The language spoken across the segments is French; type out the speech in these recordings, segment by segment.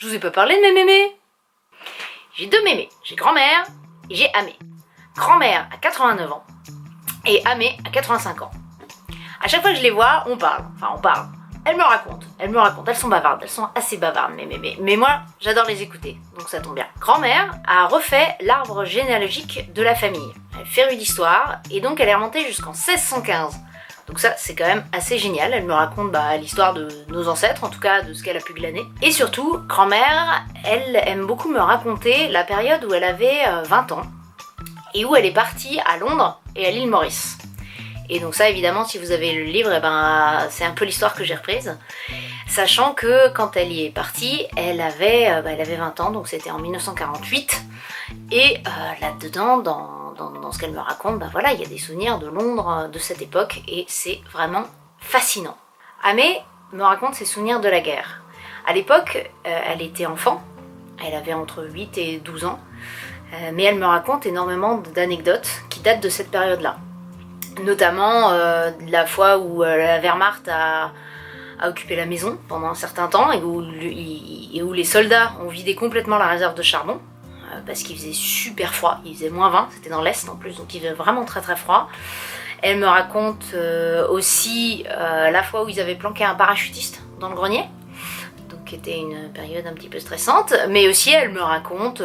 Je vous ai pas parlé de mes mémés. J'ai deux mémés, j'ai grand-mère et j'ai Amé. Grand-mère a 89 ans et Amé a 85 ans. À chaque fois que je les vois, on parle. Elles me racontent. Elles sont bavardes, elles sont assez bavardes, mes mémés. Mais moi, j'adore les écouter, donc ça tombe bien. Grand-mère a refait l'arbre généalogique de la famille. Elle fait rue d'histoire et donc elle est remontée jusqu'en 1615. Donc ça, c'est quand même assez génial. Elle me raconte l'histoire de nos ancêtres, en tout cas de ce qu'elle a pu glaner. Et surtout, grand-mère, elle aime beaucoup me raconter la période où elle avait 20 ans et où elle est partie à Londres et à l'île Maurice. Et donc ça, évidemment, si vous avez le livre, c'est un peu l'histoire que j'ai reprise. Sachant que quand elle y est partie, elle avait 20 ans, donc c'était en 1948. Et là-dedans, dans ce qu'elle me raconte, il y a des souvenirs de Londres de cette époque et c'est vraiment fascinant. Amé me raconte ses souvenirs de la guerre. À l'époque, elle était enfant, elle avait entre 8 et 12 ans, mais elle me raconte énormément d'anecdotes qui datent de cette période-là. Notamment la fois où la Wehrmacht a occupé la maison pendant un certain temps et où les soldats ont vidé complètement la réserve de charbon parce qu'il faisait super froid, il faisait moins 20, c'était dans l'Est en plus, donc il faisait vraiment très très froid. Elle me raconte aussi la fois où ils avaient planqué un parachutiste dans le grenier, donc qui était une période un petit peu stressante, mais aussi elle me raconte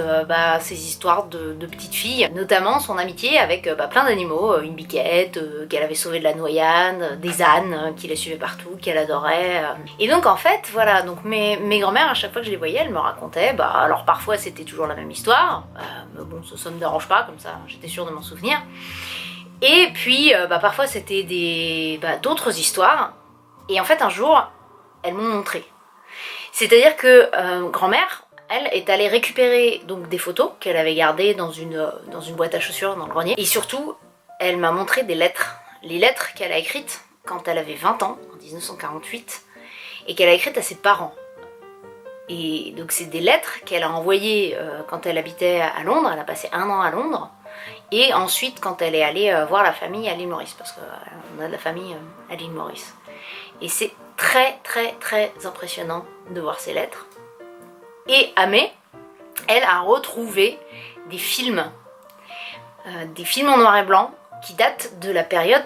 ses histoires de petites filles, notamment son amitié avec plein d'animaux, une biquette qu'elle avait sauvée de la noyade, des ânes qui la suivaient partout, qu'elle adorait. Et donc en fait, voilà, donc mes grand-mères, à chaque fois que je les voyais, elles me racontaient, alors parfois c'était toujours la même histoire, mais bon, ça me dérange pas, comme ça j'étais sûre de m'en souvenir. Et puis parfois c'était d'autres histoires, et en fait un jour, elles m'ont montré. C'est-à-dire que grand-mère, elle, est allée récupérer donc des photos qu'elle avait gardées dans une boîte à chaussures dans le grenier. Et surtout, elle m'a montré des lettres. Les lettres qu'elle a écrites quand elle avait 20 ans, en 1948, et qu'elle a écrites à ses parents. Et donc c'est des lettres qu'elle a envoyées quand elle habitait à Londres, elle a passé 1 an à Londres, et ensuite quand elle est allée voir la famille à l'île Maurice, parce qu'on a de la famille à l'île Maurice. Et c'est très très très impressionnant de voir ces lettres. Et Amé, elle a retrouvé des films en noir et blanc qui datent de la période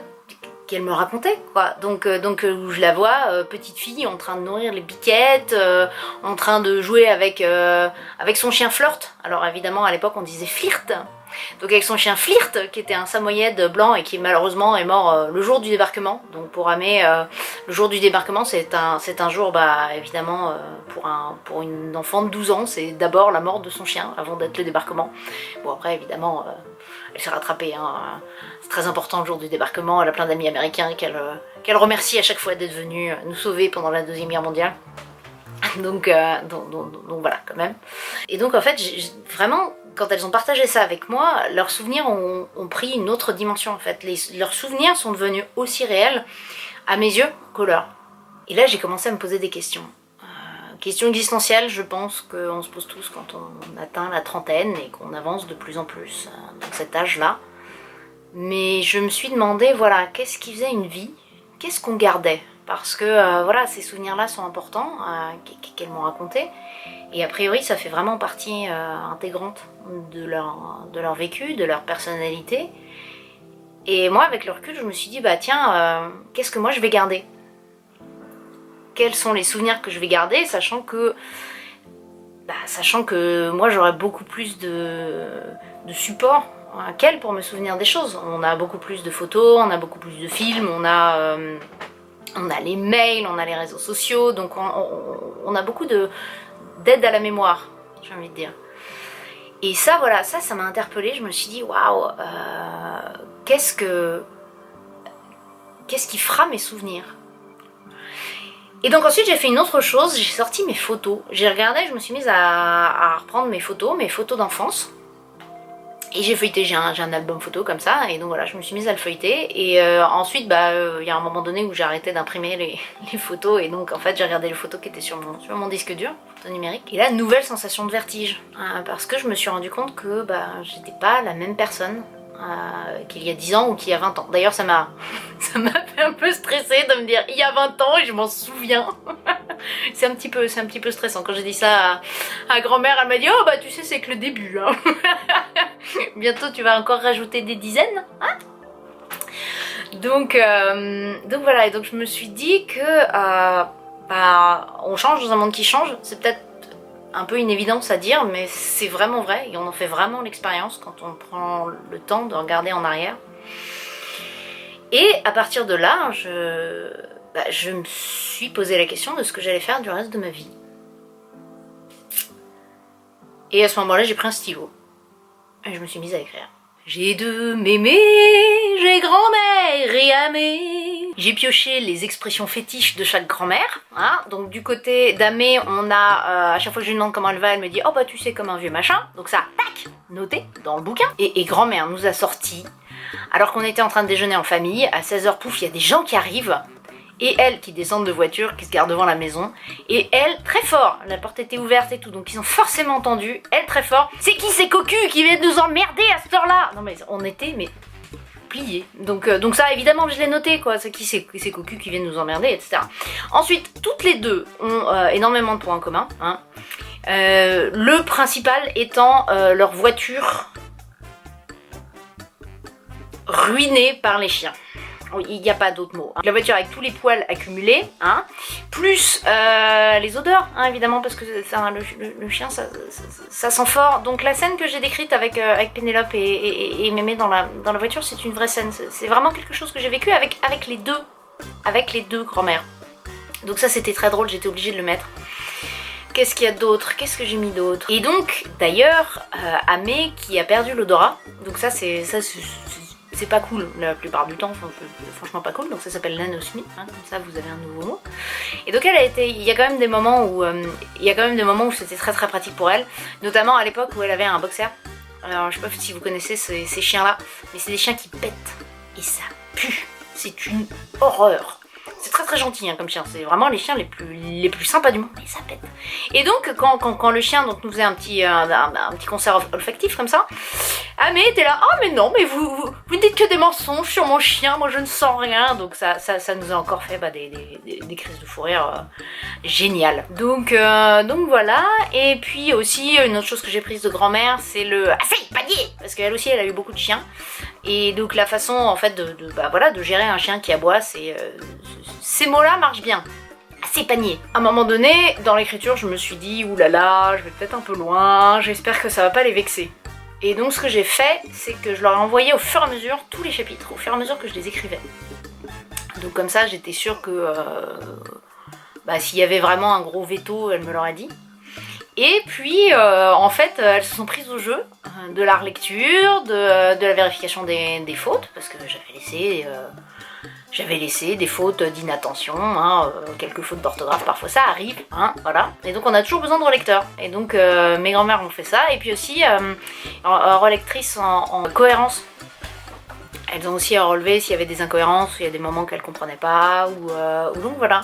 qu'elle me racontait, quoi. Donc où je la vois, petite fille, en train de nourrir les biquettes, en train de jouer avec son chien Flirt. Alors évidemment à l'époque on disait Flirt. Donc avec son chien Flirt, qui était un samoyède blanc et qui malheureusement est mort le jour du débarquement. Donc pour Amé, le jour du débarquement c'est un jour, évidemment, pour une enfant de 12 ans, c'est d'abord la mort de son chien avant d'être le débarquement. Bon après évidemment, elle s'est rattrapée, hein. C'est très important le jour du débarquement, elle a plein d'amis américains qu'elle remercie à chaque fois d'être venus nous sauver pendant la Deuxième Guerre mondiale. Donc voilà quand même. Et donc en fait, vraiment, quand elles ont partagé ça avec moi, leurs souvenirs ont pris une autre dimension en fait. Leurs souvenirs sont devenus aussi réels à mes yeux qu'aux leurs. Et là j'ai commencé à me poser des questions. Questions existentielles, je pense qu'on se pose tous quand on atteint la trentaine et qu'on avance de plus en plus dans cet âge-là. Mais je me suis demandé, voilà, qu'est-ce qui faisait une vie? Qu'est-ce qu'on gardait? Parce que voilà, ces souvenirs-là sont importants, qu'elles m'ont raconté. Et a priori, ça fait vraiment partie intégrante de leur vécu, de leur personnalité. Et moi, avec le recul, je me suis dit, qu'est-ce que moi je vais garder? Quels sont les souvenirs que je vais garder, sachant que moi j'aurais beaucoup plus de support qu'elle pour me souvenir des choses. On a beaucoup plus de photos, on a beaucoup plus de films, on a les mails, on a les réseaux sociaux, donc on a beaucoup d'aide à la mémoire, j'ai envie de dire. Et ça, voilà, ça m'a interpellée, je me suis dit, waouh, qu'est-ce qui fera mes souvenirs? Et donc ensuite j'ai fait une autre chose, j'ai sorti mes photos. J'ai regardé, je me suis mise à reprendre mes photos d'enfance. Et j'ai feuilleté, j'ai un album photo comme ça, et donc voilà, je me suis mise à le feuilleter. Et ensuite, il y a un moment donné où j'ai arrêté d'imprimer les photos, et donc en fait j'ai regardé les photos qui étaient sur mon disque dur, photo numérique. Et là, nouvelle sensation de vertige, parce que je me suis rendu compte que j'étais pas la même personne qu'il y a 10 ans ou qu'il y a 20 ans. D'ailleurs ça m'a fait un peu stressée de me dire il y a 20 ans et je m'en souviens. c'est un petit peu stressant. Quand j'ai dit ça à grand-mère, elle m'a dit oh bah tu sais c'est que le début. Hein. Bientôt tu vas encore rajouter des dizaines. Hein, donc voilà, et donc je me suis dit que on change dans un monde qui change. C'est peut-être un peu une évidence à dire, mais c'est vraiment vrai et on en fait vraiment l'expérience quand on prend le temps de regarder en arrière. Et à partir de là, je me suis posé la question de ce que j'allais faire du reste de ma vie. Et à ce moment-là, j'ai pris un stylo et je me suis mise à écrire. J'ai deux mémés, j'ai grand-mère et amé. J'ai pioché les expressions fétiches de chaque grand-mère. Hein. Donc du côté d'Amé, on a, à chaque fois que je lui demande comment elle va, elle me dit « Oh bah tu sais comme un vieux machin ». Donc ça, tac, noté dans le bouquin. Et grand-mère nous a sorti, alors qu'on était en train de déjeuner en famille, à 16h, pouf, il y a des gens qui arrivent. Et elle qui descendent de voiture, qui se garde devant la maison. Et elle, très fort, la porte était ouverte et tout, donc ils ont forcément entendu. Elle, très fort, c'est qui ces cocus qui viennent nous emmerder à cette heure-là? Non mais on était, mais pliés. Donc ça, évidemment, je l'ai noté, quoi. C'est qui ces cocus qui viennent nous emmerder, etc. Ensuite, toutes les deux ont énormément de points en commun. Hein. Le principal étant leur voiture ruinée par les chiens. Il n'y a pas d'autre mot. Hein. La voiture avec tous les poils accumulés, hein, plus les odeurs, hein, évidemment, parce que le chien, ça sent fort. Donc la scène que j'ai décrite avec Pénélope et Mémé dans la voiture, c'est une vraie scène. C'est vraiment quelque chose que j'ai vécu avec les deux grand-mères. Donc ça, c'était très drôle, j'étais obligée de le mettre. Qu'est-ce qu'il y a d'autre? Qu'est-ce que j'ai mis d'autre? Et donc, d'ailleurs, Amé qui a perdu l'odorat, donc ça c'est pas cool la plupart du temps, franchement pas cool, donc ça s'appelle l'anosmie, hein, comme ça vous avez un nouveau mot. Et donc il y a quand même des moments où c'était très très pratique pour elle, notamment à l'époque où elle avait un boxer. Alors je sais pas si vous connaissez ces chiens là, mais c'est des chiens qui pètent et ça pue, c'est une horreur. C'est très très gentil hein, comme chien, c'est vraiment les chiens les plus sympas du monde, mais ça pète. Et donc quand le chien donc, nous faisait un petit concert olfactif comme ça, Amé était là, oh mais non, mais vous dites que des mensonges sur mon chien, moi je ne sens rien. Donc ça nous a encore fait des crises de fou rire géniales. Donc voilà, et puis aussi une autre chose que j'ai prise de grand-mère, c'est le assez panier, parce qu'elle aussi elle a eu beaucoup de chiens. Et donc la façon en fait de gérer un chien qui aboie, ces mots-là marchent bien. Assez panier. À un moment donné, dans l'écriture, je me suis dit, oulala, je vais peut-être un peu loin, j'espère que ça va pas les vexer. Et donc ce que j'ai fait, c'est que je leur ai envoyé au fur et à mesure tous les chapitres, au fur et à mesure que je les écrivais. Donc comme ça, j'étais sûre que s'il y avait vraiment un gros veto, elle me l'aurait dit. Et puis, en fait, elles se sont prises au jeu de la relecture, de la vérification des fautes, parce que j'avais laissé des fautes d'inattention, hein, quelques fautes d'orthographe, parfois ça arrive, hein, voilà. Et donc on a toujours besoin de relecteurs. Et donc mes grand-mères ont fait ça, et puis aussi relectrices en cohérence. Elles ont aussi à relever s'il y avait des incohérences, s'il y a des moments qu'elles comprenaient pas, ou donc voilà.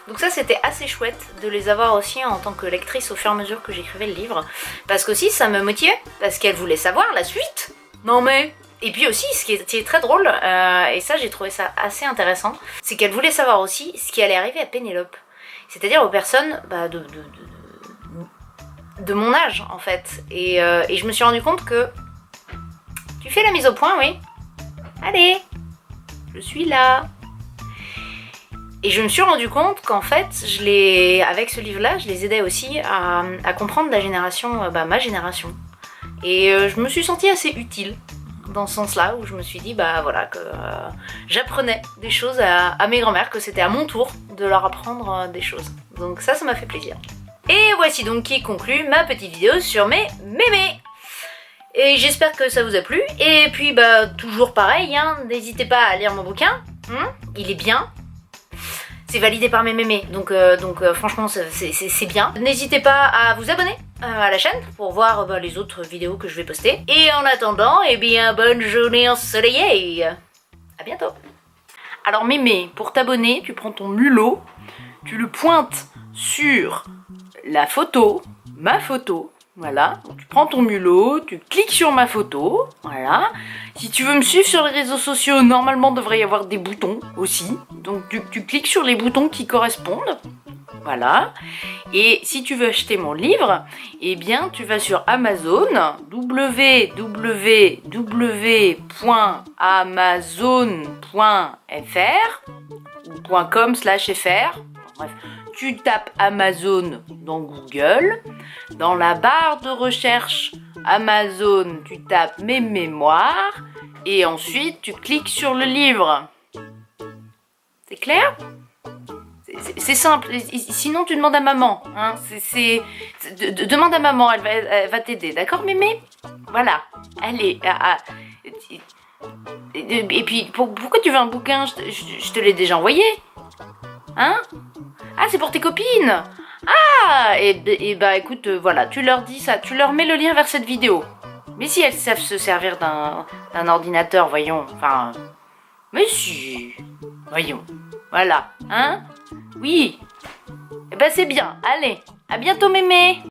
Donc ça c'était assez chouette de les avoir aussi en tant que lectrice au fur et à mesure que j'écrivais le livre. Parce qu'aussi ça me motivait, parce qu'elles voulaient savoir la suite. Non mais... Et puis aussi, ce qui est très drôle, et ça j'ai trouvé ça assez intéressant, c'est qu'elle voulait savoir aussi ce qui allait arriver à Pénélope. C'est-à-dire aux personnes de mon âge en fait. Et je me suis rendu compte que... Tu fais la mise au point, oui? Allez, je suis là. Et je me suis rendu compte qu'en fait, avec ce livre-là, je les aidais aussi à comprendre la génération, ma génération. Et je me suis sentie assez utile dans ce sens-là, où je me suis dit, que j'apprenais des choses à mes grand-mères, que c'était à mon tour de leur apprendre des choses. Donc ça m'a fait plaisir. Et voici donc qui conclut ma petite vidéo sur mes mémés. Et j'espère que ça vous a plu. Et puis toujours pareil, hein, n'hésitez pas à lire mon bouquin. Il est bien. C'est validé par mes mémés, donc franchement c'est bien. N'hésitez pas à vous abonner à la chaîne pour voir les autres vidéos que je vais poster. Et en attendant, bonne journée ensoleillée. À bientôt. Alors mémé, pour t'abonner, tu prends ton mulot, tu le pointes sur la photo, ma photo. Voilà, donc tu prends ton mulot, tu cliques sur ma photo, voilà. Si tu veux me suivre sur les réseaux sociaux, normalement il devrait y avoir des boutons aussi. Donc tu cliques sur les boutons qui correspondent. Voilà. Et si tu veux acheter mon livre, eh bien, tu vas sur Amazon, www.amazon.fr ou .com/fr. Bref, tu tapes Amazon dans Google. Dans la barre de recherche Amazon, tu tapes mes mémoires et ensuite tu cliques sur le livre. C'est clair ? C'est simple, sinon tu demandes à maman. Hein. Demande à maman, elle va t'aider, d'accord mémé ? Voilà, allez. Et puis, pourquoi tu veux un bouquin ? Je te l'ai déjà envoyé. Hein ? Ah, c'est pour tes copines ? Ah, et bah écoute, voilà, tu leur dis ça, tu leur mets le lien vers cette vidéo. Mais si elles savent se servir d'un ordinateur, voyons, enfin... Mais si, voyons, voilà, hein ? Oui, eh ben c'est bien, allez, à bientôt mémé.